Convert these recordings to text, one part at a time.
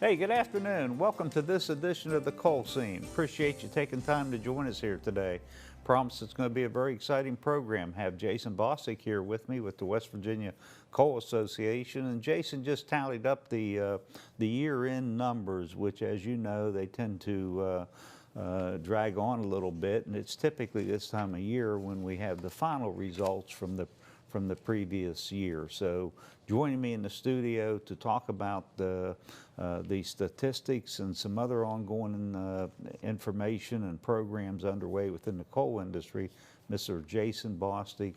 Hey, good afternoon. Welcome to this edition of the Coal Scene. Appreciate you taking time to join us here today. Promise it's going to be a very exciting program. Have Jason Bostic here with me with the West Virginia Coal Association, and Jason just tallied up the year-end numbers, which, as you know, they tend to drag on a little bit, and it's typically this time of year when we have the final results from the previous year. So joining me in the studio to talk about the statistics and some other ongoing information and programs underway within the coal industry, Mr. Jason Bostic,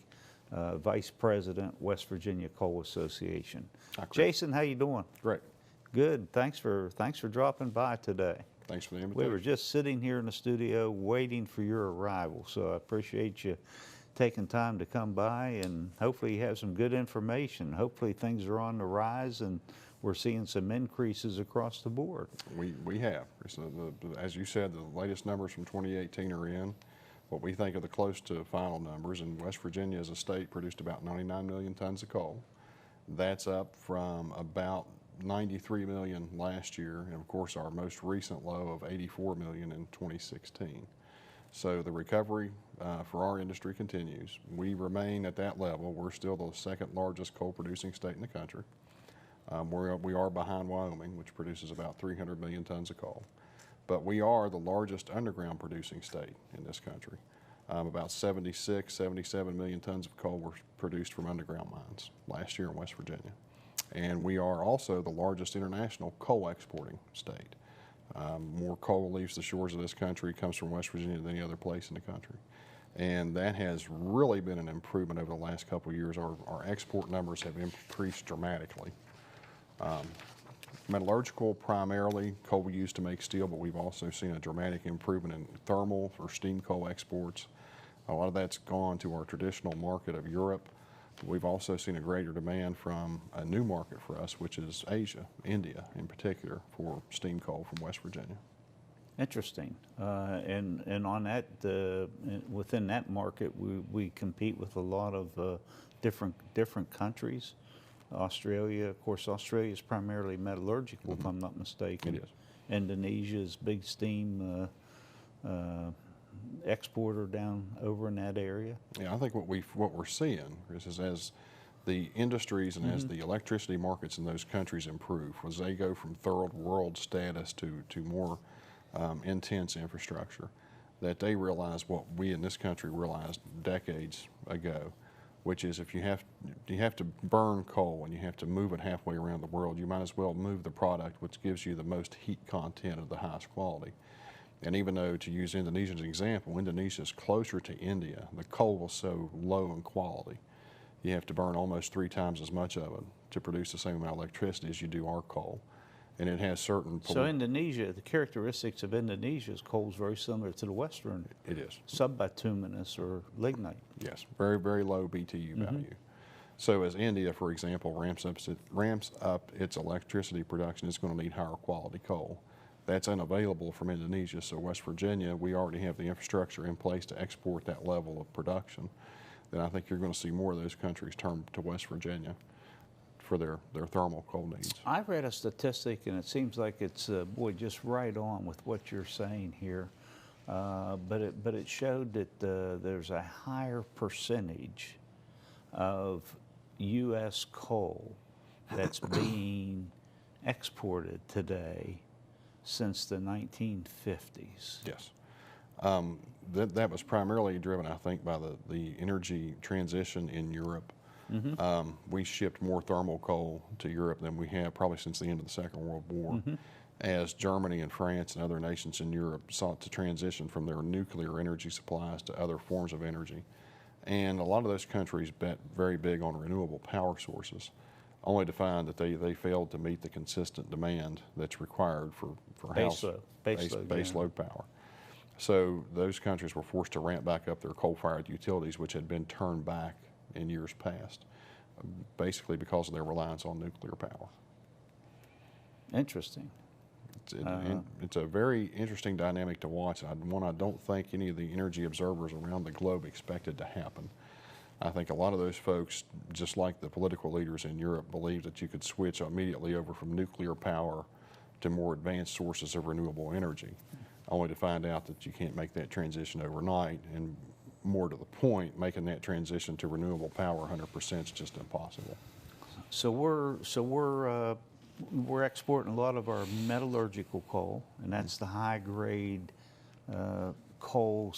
Vice President, West Virginia Coal Association. Jason, how you doing? Great. Good. Thanks for dropping by today. Thanks for the invitation. We were just sitting here in the studio waiting for your arrival, so I appreciate you taking time to come by, and hopefully you have some good information. Hopefully things are on the rise and we're seeing some increases across the board. We have. So as you said, the latest numbers from 2018 are in. What we think are the close to final numbers, and West Virginia as a state produced about 99 million tons of coal. That's up from about 93 million last year, and of course our most recent low of 84 million in 2016. So the recovery for our industry continues. We remain at that level. We're still the second largest coal producing state in the country. We are behind Wyoming, which produces about 300 million tons of coal. But we are the largest underground producing state in this country. About 76, 77 million tons of coal were produced from underground mines last year in West Virginia. And we are also the largest international coal exporting state. More coal leaves the shores of this country, comes from West Virginia than any other place in the country. And that has really been an improvement over the last couple of years. Our export numbers have increased dramatically. Metallurgical, primarily coal we use to make steel, but we've also seen a dramatic improvement in thermal or steam coal exports. A lot of that's gone to our traditional market of Europe. We've also seen a greater demand from a new market for us, which is Asia, India in particular, for steam coal from West Virginia. Interesting. And on that, within that market, we compete with a lot of different countries. Australia, of course, Australia is primarily metallurgical, if I'm not mistaken. It is. Indonesia is big steam exporter down over in that area. Yeah, I think what we're seeing is as the industries and as the electricity markets in those countries improve, as they go from third world status to more intense infrastructure, that they realize what we in this country realized decades ago, which is if you have to burn coal and you have to move it halfway around the world, you might as well move the product which gives you the most heat content of the highest quality. And even though, to use Indonesia as an example, Indonesia is closer to India, the coal is so low in quality, you have to burn almost 3 times as much of it to produce the same amount of electricity as you do our coal. And it has certain... So Indonesia, the characteristics of Indonesia's coal is very similar to the Western. It is. Subbituminous or lignite. Yes, very, very low BTU value. So as India, for example, ramps up its electricity production, it's going to need higher quality coal. That's unavailable from Indonesia, so West Virginia, we already have the infrastructure in place to export that level of production. Then I think you're going to see more of those countries turn to West Virginia for their thermal coal needs. I read a statistic, and it seems like it's, boy, just right on with what you're saying here. But it showed that there's a higher percentage of U.S. coal that's being exported today since the 1950s. Yes. That was primarily driven, I think, by the energy transition in Europe. We shipped more thermal coal to Europe than we have probably since the end of the Second World War, as Germany and France and other nations in Europe sought to transition from their nuclear energy supplies to other forms of energy. And a lot of those countries bet very big on renewable power sources, only to find that they failed to meet the consistent demand that's required for base load power. So those countries were forced to ramp back up their coal-fired utilities, which had been turned back in years past, basically because of their reliance on nuclear power. Interesting. It's a very interesting dynamic to watch, and one I don't think any of the energy observers around the globe expected to happen. I think a lot of those folks, just like the political leaders in Europe, believed that you could switch immediately over from nuclear power to more advanced sources of renewable energy, only to find out that you can't make that transition overnight. And more to the point, making that transition to renewable power 100% is just impossible. So we're exporting a lot of our metallurgical coal, and that's the high grade coal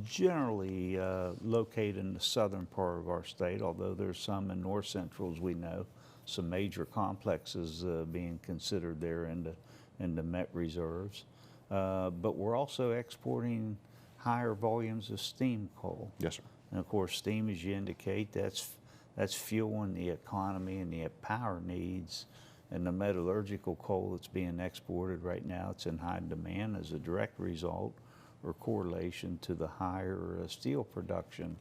generally located in the southern part of our state, although there's some in north central, as we know, some major complexes being considered there in the met reserves. But we're also exporting higher volumes of steam coal. Yes, sir. And of course, steam, as you indicate, that's fueling the economy and the power needs. And the metallurgical coal that's being exported right now, it's in high demand as a direct result or correlation to the higher steel production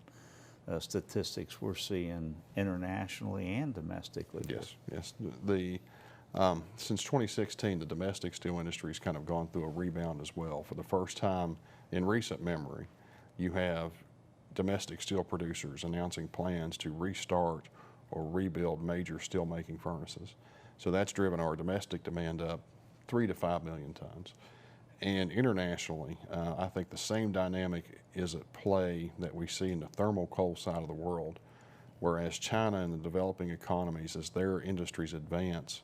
statistics we're seeing internationally and domestically. Yes, yes. Since 2016, the domestic steel industry has kind of gone through a rebound as well. For the first time in recent memory, you have domestic steel producers announcing plans to restart or rebuild major steelmaking furnaces. So that's driven our domestic demand up 3 to 5 million tons. And internationally, I think the same dynamic is at play that we see in the thermal coal side of the world, whereas China and the developing economies, as their industries advance,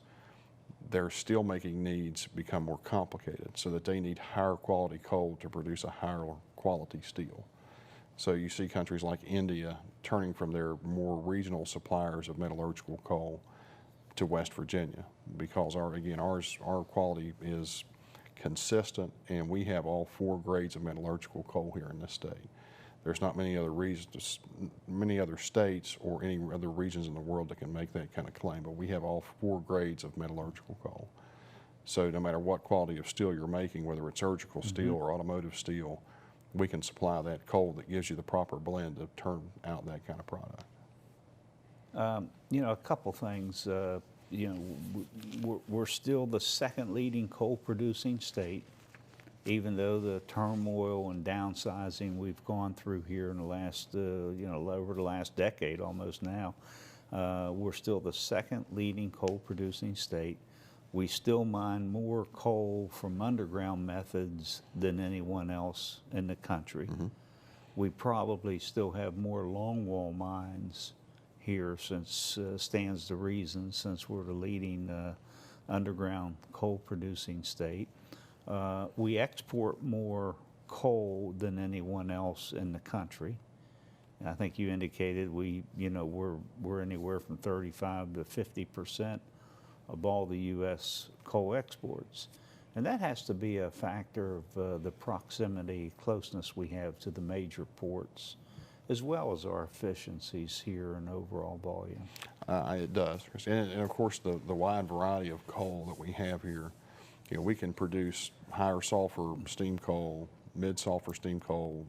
their steelmaking needs become more complicated, so that they need higher quality coal to produce a higher quality steel. So you see countries like India turning from their more regional suppliers of metallurgical coal to West Virginia, because our quality is consistent, and we have all 4 grades of metallurgical coal here in this state. There's not many other states or any other regions in the world that can make that kind of claim, but we have all 4 grades of metallurgical coal. So no matter what quality of steel you're making, whether it's surgical steel or automotive steel, we can supply that coal that gives you the proper blend to turn out that kind of product. You know, a couple things. You know, we're still the second leading coal producing state, even though the turmoil and downsizing we've gone through here in the last, you know, over the last decade almost now. We're still the second leading coal producing state. We still mine more coal from underground methods than anyone else in the country. We probably still have more longwall mines here, since stands to reason, since we're the leading underground coal producing state. We export more coal than anyone else in the country. I think you indicated we're anywhere from 35 to 50% of all the U.S. coal exports. And that has to be a factor of the proximity, closeness we have to the major ports, as well as our efficiencies here and overall volume. It does, Chris. And of course, the wide variety of coal that we have here, you know, we can produce higher sulfur steam coal, mid sulfur steam coal,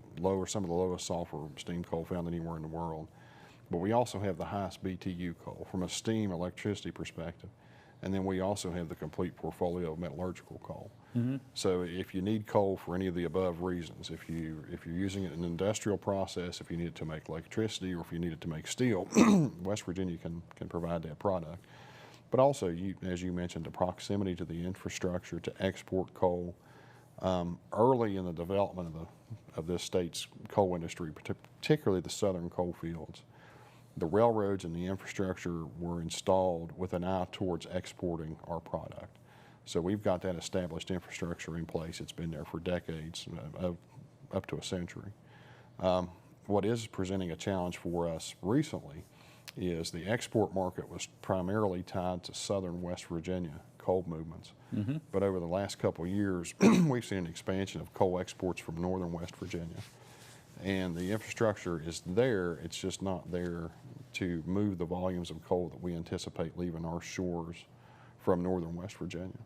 some of the lowest sulfur steam coal found anywhere in the world. But we also have the highest BTU coal from a steam electricity perspective. And then we also have the complete portfolio of metallurgical coal. So if you need coal for any of the above reasons, if you're using it in an industrial process, if you need it to make electricity, or if you need it to make steel, West Virginia can provide that product. But also, as you mentioned, the proximity to the infrastructure to export coal. Early in the development of this state's coal industry, particularly the southern coal fields, the railroads and the infrastructure were installed with an eye towards exporting our product. So we've got that established infrastructure in place. It's been there for decades, up to a century. What is presenting a challenge for us recently is the export market was primarily tied to southern West Virginia coal movements. But over the last couple of years, we've seen an expansion of coal exports from northern West Virginia. And the infrastructure is there, it's just not there to move the volumes of coal that we anticipate leaving our shores from northern West Virginia.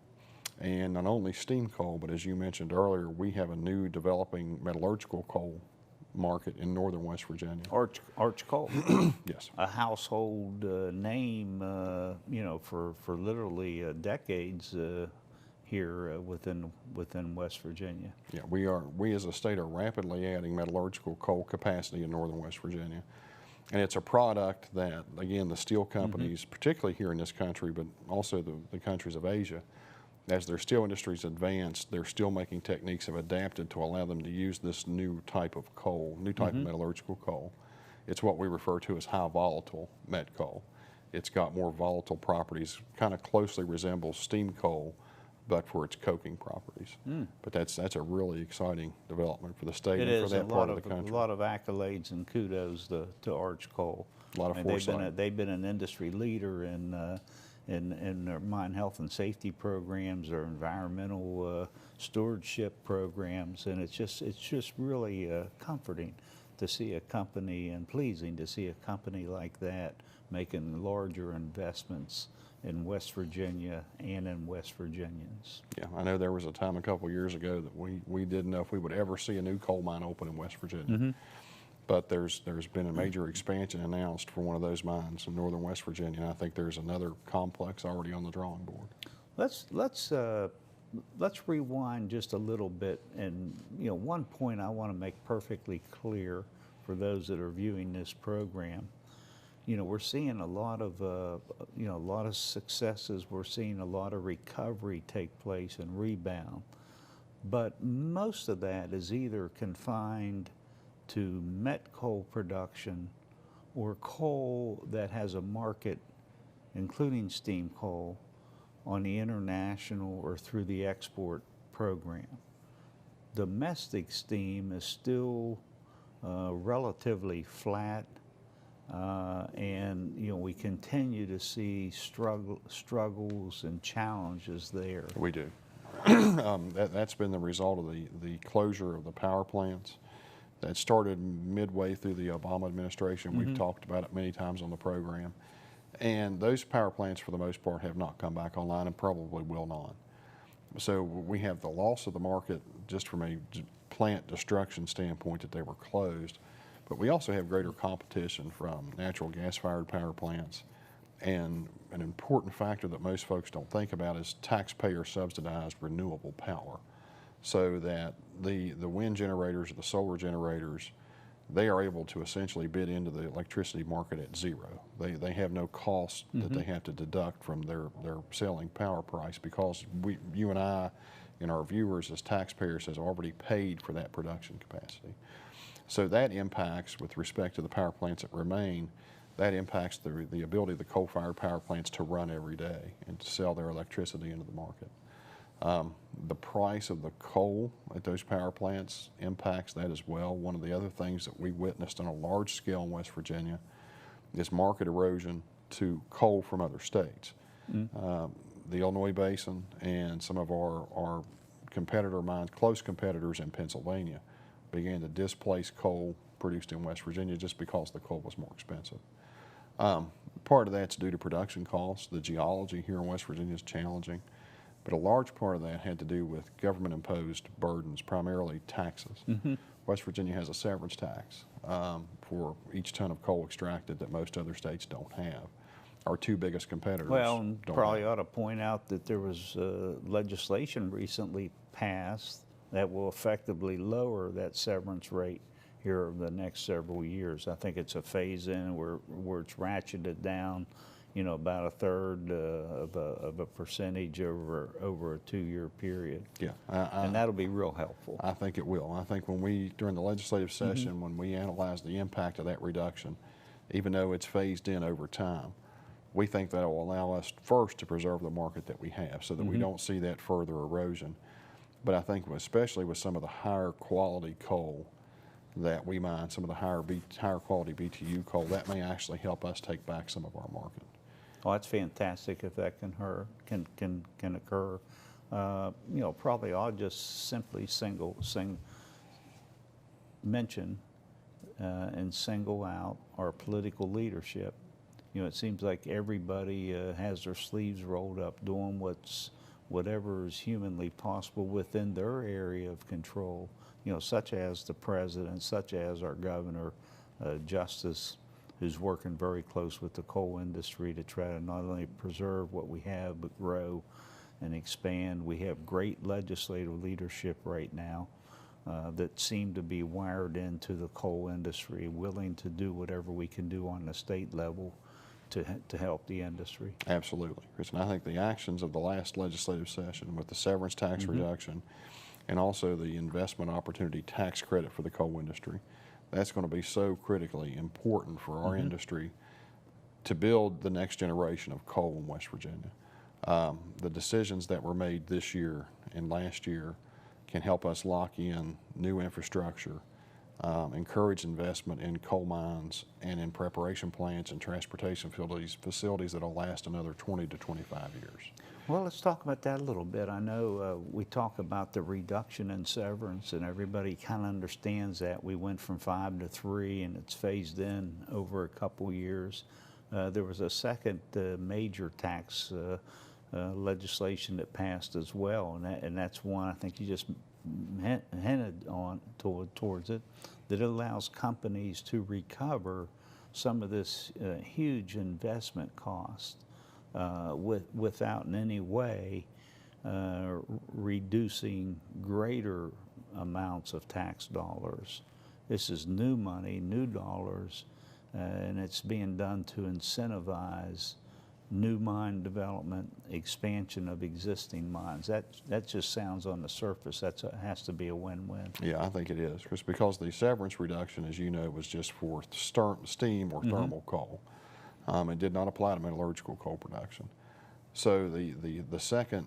And not only steam coal, but as you mentioned earlier, we have a new developing metallurgical coal market in northern West Virginia. Arch Coal. Yes. A household name, you know, for literally decades here within West Virginia. Yeah, we as a state are rapidly adding metallurgical coal capacity in northern West Virginia. And it's a product that, again, the steel companies, particularly here in this country, but also the countries of Asia, as their steel industries advance, they're still making techniques have adapted to allow them to use this new type of coal, new type of metallurgical coal. It's what we refer to as high volatile met coal. It's got more volatile properties, kind of closely resembles steam coal, but for its coking properties. But that's a really exciting development for the state It and for is that part of the country. a lot of accolades and kudos to Arch Coal. A lot of And foresight. they've been an industry leader in their mine health and safety programs, their environmental stewardship programs, and it's just really comforting to see a company, and pleasing to see a company like that making larger investments in West Virginia and in West Virginians. Yeah, I know there was a time a couple years ago that we didn't know if we would ever see a new coal mine open in West Virginia. But there's been a major expansion announced for one of those mines in northern West Virginia, and I think there's another complex already on the drawing board. Let's rewind just a little bit, and one point I want to make perfectly clear for those that are viewing this program. We're seeing a lot of successes. We're seeing a lot of recovery take place and rebound, but most of that is either confined to met coal production or coal that has a market, including steam coal, on the international or through the export program. Domestic steam is still relatively flat, and we continue to see struggles and challenges there. We do. That's been the result of the closure of the power plants. That started midway through the Obama administration. We've talked about it many times on the program. And those power plants, for the most part, have not come back online and probably will not. So we have the loss of the market just from a plant destruction standpoint that they were closed. But we also have greater competition from natural gas-fired power plants. And an important factor that most folks don't think about is taxpayer-subsidized renewable power. So that the wind generators or the solar generators, they are able to essentially bid into the electricity market at zero. They have no cost that they have to deduct from their selling power price, because you and I and our viewers as taxpayers has already paid for that production capacity. So that impacts, with respect to the power plants that remain, that impacts the ability of the coal-fired power plants to run every day and to sell their electricity into the market. The price of the coal at those power plants impacts that as well. One of the other things that we witnessed on a large scale in West Virginia is market erosion to coal from other states. The Illinois Basin and some of our competitor mines, close competitors in Pennsylvania, began to displace coal produced in West Virginia just because the coal was more expensive. Part of that's due to production costs. The geology here in West Virginia is challenging. But a large part of that had to do with government-imposed burdens, primarily taxes. West Virginia has a severance tax for each ton of coal extracted that most other states don't have. Our two biggest competitors don't probably have. ought to point out that there was legislation recently passed that will effectively lower that severance rate here over the next several years. I think it's a phase-in where it's ratcheted down, about a third of a percentage over a 2-year period. Yeah, and that'll be real helpful. I think it will. I think during the legislative session, when we analyze the impact of that reduction, even though it's phased in over time, we think that will allow us first to preserve the market that we have so that we don't see that further erosion. But I think especially with some of the higher quality coal that we mine, some of the higher quality BTU coal, that may actually help us take back some of our market. Well, that's fantastic if that can occur. Probably I'll just simply mention and single out our political leadership. It seems like everybody has their sleeves rolled up, doing whatever is humanly possible within their area of control. Such as the president, such as our governor, Justice, who's working very close with the coal industry to try to not only preserve what we have, but grow and expand. We have great legislative leadership right now that seem to be wired into the coal industry, willing to do whatever we can do on the state level to help the industry. Absolutely, Chris. And I think the actions of the last legislative session with the severance tax reduction and also the investment opportunity tax credit for the coal industry, that's going to be so critically important for our industry to build the next generation of coal in West Virginia. The decisions that were made this year and last year can help us lock in new infrastructure, encourage investment in coal mines and in preparation plants and transportation facilities that will last another 20 to 25 years. Well, let's talk about that a little bit. I know we talk about the reduction in severance, and everybody kind of understands that. We went from 5 to 3, and it's phased in over a couple years. There was a second major tax legislation that passed as well, and that's one I think you just hinted on towards it, that allows companies to recover some of this huge investment cost without in any way reducing greater amounts of tax dollars. This is new money, new dollars, and it's being done to incentivize new mine development, expansion of existing mines. That just sounds on the surface, has to be a win-win. Yeah, I think it is, Chris, because the severance reduction, as you know, was just for steam or thermal coal. It did not apply to metallurgical coal production. So the second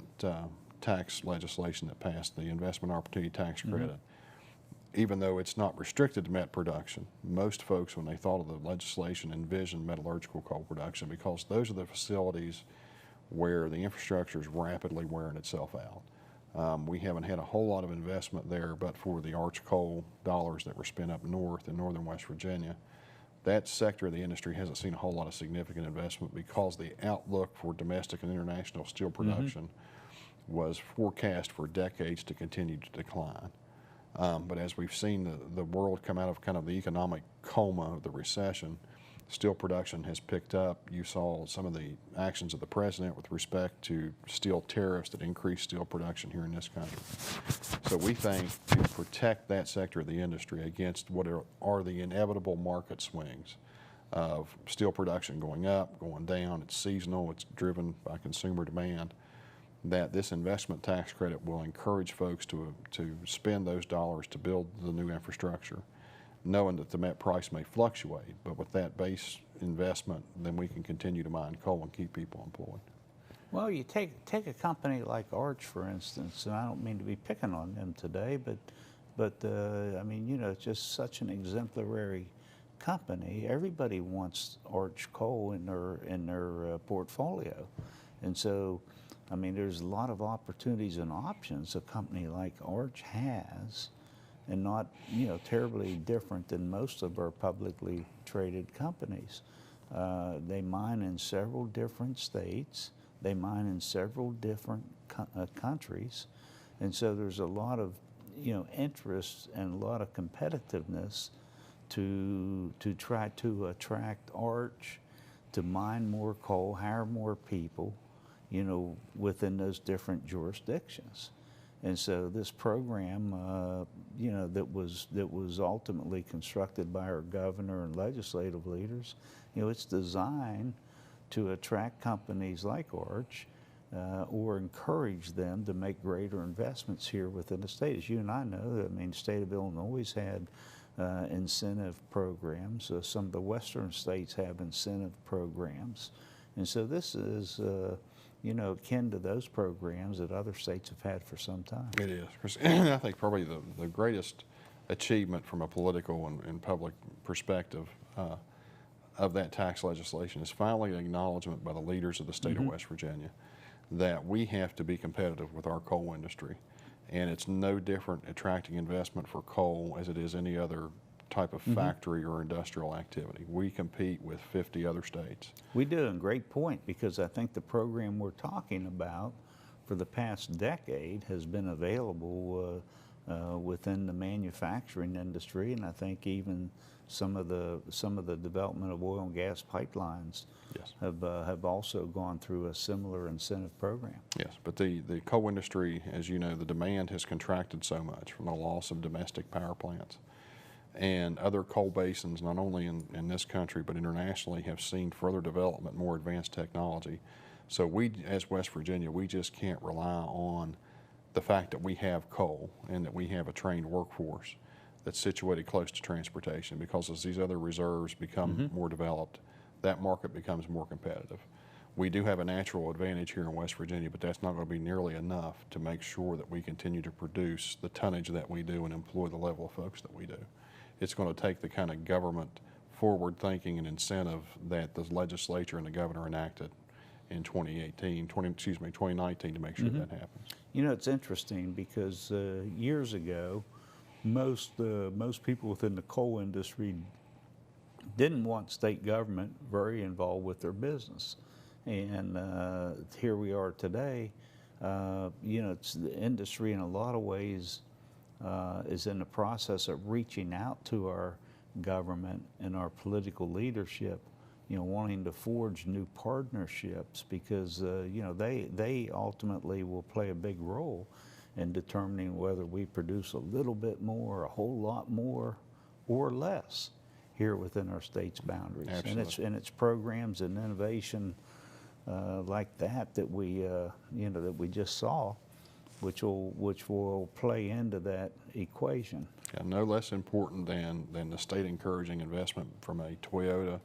tax legislation that passed, the investment opportunity tax credit, even though it's not restricted to met production, most folks, when they thought of the legislation, envisioned metallurgical coal production because those are the facilities where the infrastructure is rapidly wearing itself out. We haven't had a whole lot of investment there, but for the Arch Coal dollars that were spent up north in northern West Virginia, that sector of the industry hasn't seen a whole lot of significant investment because the outlook for domestic and international steel production was forecast for decades to continue to decline. But as we've seen the world come out of kind of the economic coma of the recession, steel production has picked up. You saw some of the actions of the president with respect to steel tariffs that increased steel production here in this country. So we think to protect that sector of the industry against what are the inevitable market swings of steel production going up, going down, it's seasonal, it's driven by consumer demand, that this investment tax credit will encourage folks to spend those dollars to build the new infrastructure, knowing that the met price may fluctuate, but with that base investment, then we can continue to mine coal and keep people employed. Well, you take a company like Arch, for instance, and I don't mean to be picking on them today, but I mean, you know, it's just such an exemplary company. Everybody wants Arch Coal in their portfolio, and so, I mean, there's a lot of opportunities and options a company like Arch has, and not, you know, terribly different than most of our publicly traded companies. They mine in several different states. They mine in several different countries, and so there's a lot of, you know, interest and a lot of competitiveness to try to attract Arch to mine more coal, hire more people, you know, within those different jurisdictions. And so this program, you know, that was ultimately constructed by our governor and legislative leaders, you know, it's designed to attract companies like Arch or encourage them to make greater investments here within the state. As you and I know, I mean, the state of Illinois had incentive programs. Some of the western states have incentive programs. And so this is, you know, akin to those programs that other states have had for some time. It is, Chris. I think probably the greatest achievement from a political and public perspective of that tax legislation is finally an acknowledgement by the leaders of the state of West Virginia that we have to be competitive with our coal industry. And it's no different attracting investment for coal as it is any other type of factory or industrial activity. We compete with 50 other states. We do, and great point, because I think the program we're talking about for the past decade has been available within the manufacturing industry, and I think even some of the development of oil and gas pipelines have also gone through a similar incentive program. Yes, but the coal industry, as you know, the demand has contracted so much from the loss of domestic power plants And other coal basins, not only in this country but internationally, have seen further development, more advanced technology. So we, as West Virginia, we just can't rely on the fact that we have coal and that we have a trained workforce that's situated close to transportation, because as these other reserves become more developed, that market becomes more competitive. We do have a natural advantage here in West Virginia, but that's not going to be nearly enough to make sure that we continue to produce the tonnage that we do and employ the level of folks that we do. It's going to take the kind of government forward thinking and incentive that the legislature and the governor enacted in 2019 to make sure that happens. You know, it's interesting because years ago, most people within the coal industry didn't want state government very involved with their business. And here we are today. You know, it's the industry in a lot of ways is in the process of reaching out to our government and our political leadership, you know, wanting to forge new partnerships, because you know, they ultimately will play a big role in determining whether we produce a little bit more, a whole lot more, or less here within our state's boundaries. Absolutely. And it's programs and innovation like that we you know, that we just saw, which will play into that equation. And no less important than the state encouraging investment from a Toyota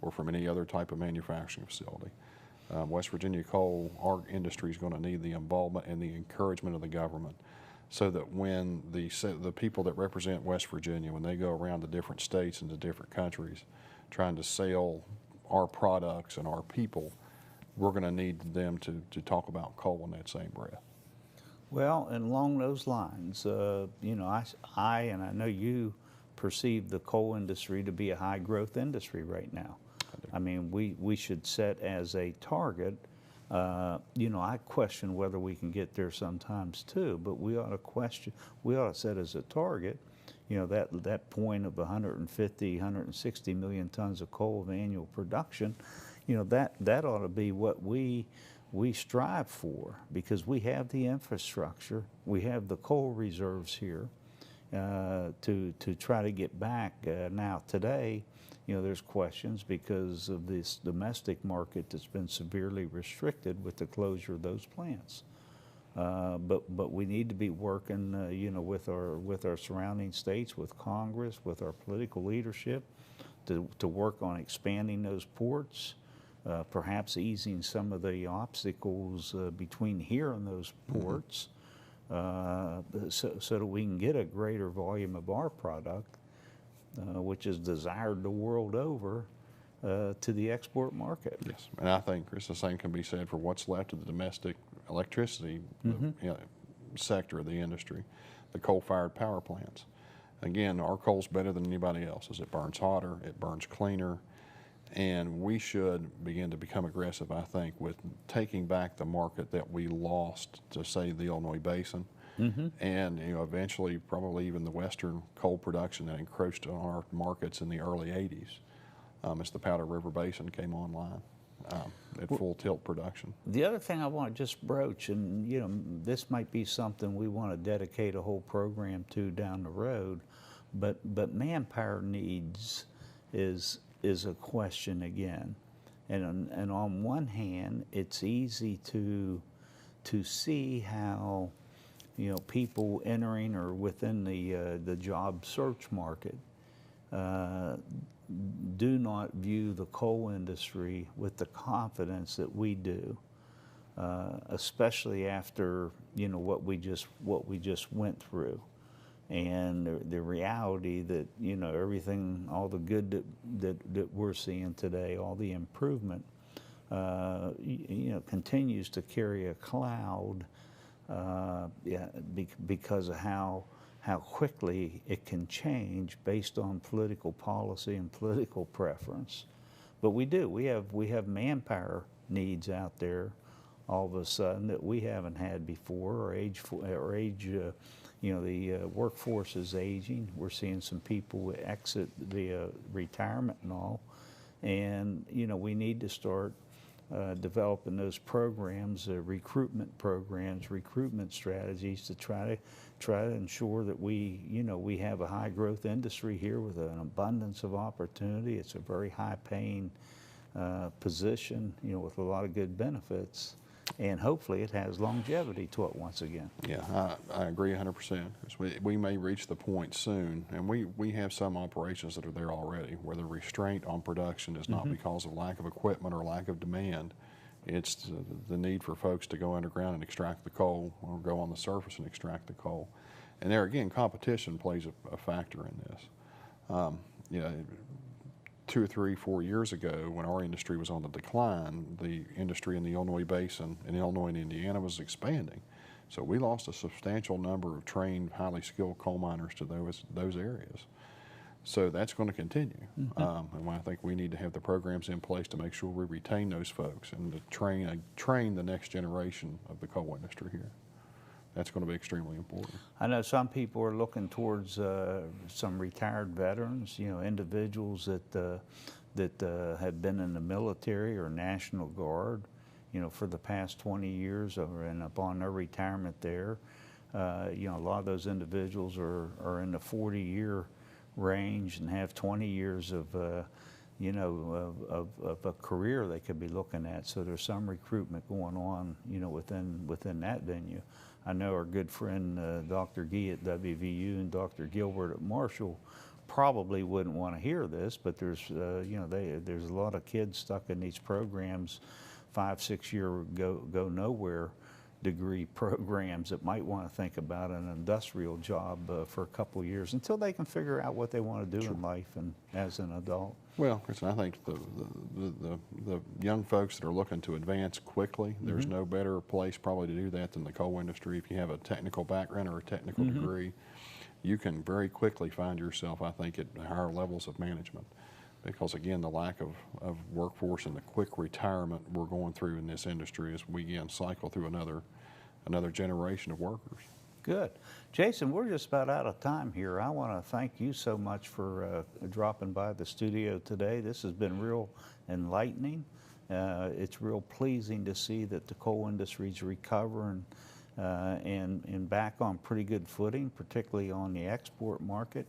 or from any other type of manufacturing facility. West Virginia coal, our industry is going to need the involvement and the encouragement of the government, so that when the people that represent West Virginia, when they go around to different states and to different countries trying to sell our products and our people, we're going to need them to talk about coal in that same breath. Well, and along those lines, you know, I and I know you perceive the coal industry to be a high growth industry right now. I mean, we should set as a target. You know, I question whether we can get there sometimes too, but we ought to set as a target, you know, that point of 150, 160 million tons of coal of annual production. You know, that ought to be what we strive for, because we have the infrastructure, we have the coal reserves here to try to get back. Now today, you know, there's questions because of this domestic market that's been severely restricted with the closure of those plants. But we need to be working, you know, with our surrounding states, with Congress, with our political leadership, to work on expanding those ports. Perhaps easing some of the obstacles between here and those ports, so that we can get a greater volume of our product, which is desired the world over, to the export market. Yes, and I think, Chris, the same can be said for what's left of the domestic electricity you know, sector of the industry, the coal-fired power plants. Again, our coal's better than anybody else's. It burns hotter, it burns cleaner. And we should begin to become aggressive, I think, with taking back the market that we lost to, say, the Illinois Basin, and you know, eventually probably even the Western coal production that encroached on our markets in the early '80s, as the Powder River Basin came online at full tilt production. The other thing I want to just broach, and you know, this might be something we want to dedicate a whole program to down the road, but manpower needs is a question again, and on one hand, it's easy to see how, you know, people entering or within the job search market do not view the coal industry with the confidence that we do, especially after, you know, what we just went through. And the reality that, you know, everything, all the good that we're seeing today, all the improvement, you know, continues to carry a cloud, because of how quickly it can change based on political policy and political preference. But we have manpower needs out there all of a sudden that we haven't had before. Our age you know, the workforce is aging. We're seeing some people exit via retirement and all. And, you know, we need to start developing those programs, recruitment programs, recruitment strategies to try to ensure that we have a high growth industry here with an abundance of opportunity. It's a very high paying position, with a lot of good benefits, and hopefully it has longevity to it once again. Yeah, I agree 100%. We may reach the point soon, and we have some operations that are there already where the restraint on production is not because of lack of equipment or lack of demand. It's the need for folks to go underground and extract the coal, or go on the surface and extract the coal. And there again, competition plays a factor in this. 2 or 3, 4 years ago, when our industry was on the decline, the industry in the Illinois Basin, in Illinois and Indiana, was expanding. So we lost a substantial number of trained, highly skilled coal miners to those areas. So that's going to continue. And I think we need to have the programs in place to make sure we retain those folks and to train the next generation of the coal industry here. That's going to be extremely important. I know some people are looking towards some retired veterans, individuals that have been in the military or National Guard, for the past 20 years, and upon their retirement there, a lot of those individuals are in the 40-year range and have 20 years of a career they could be looking at. So there's some recruitment going on, within that venue. I know our good friend Dr. Gee at WVU and Dr. Gilbert at Marshall probably wouldn't want to hear this, but there's there's a lot of kids stuck in these programs, 5-6 year go nowhere degree programs that might want to think about an industrial job for a couple years until they can figure out what they want to do in life and as an adult. Well, Chris, I think the young folks that are looking to advance quickly, there's no better place probably to do that than the coal industry. If you have a technical background or a technical degree, you can very quickly find yourself, I think, at higher levels of management. Because again, the lack of workforce and the quick retirement we're going through in this industry as we again cycle through another generation of workers. Good. Jason, we're just about out of time here. I want to thank you so much for dropping by the studio today. This has been real enlightening. It's real pleasing to see that the coal industry is recovering and back on pretty good footing, particularly on the export market.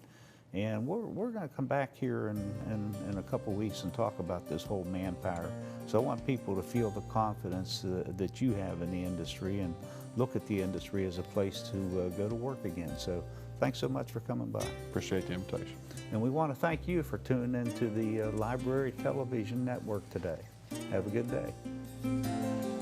And we're going to come back here in a couple weeks and talk about this whole manpower. So I want people to feel the confidence that you have in the industry and look at the industry as a place to go to work again. So thanks so much for coming by. Appreciate the invitation. And we want to thank you for tuning in to the Library Television Network today. Have a good day.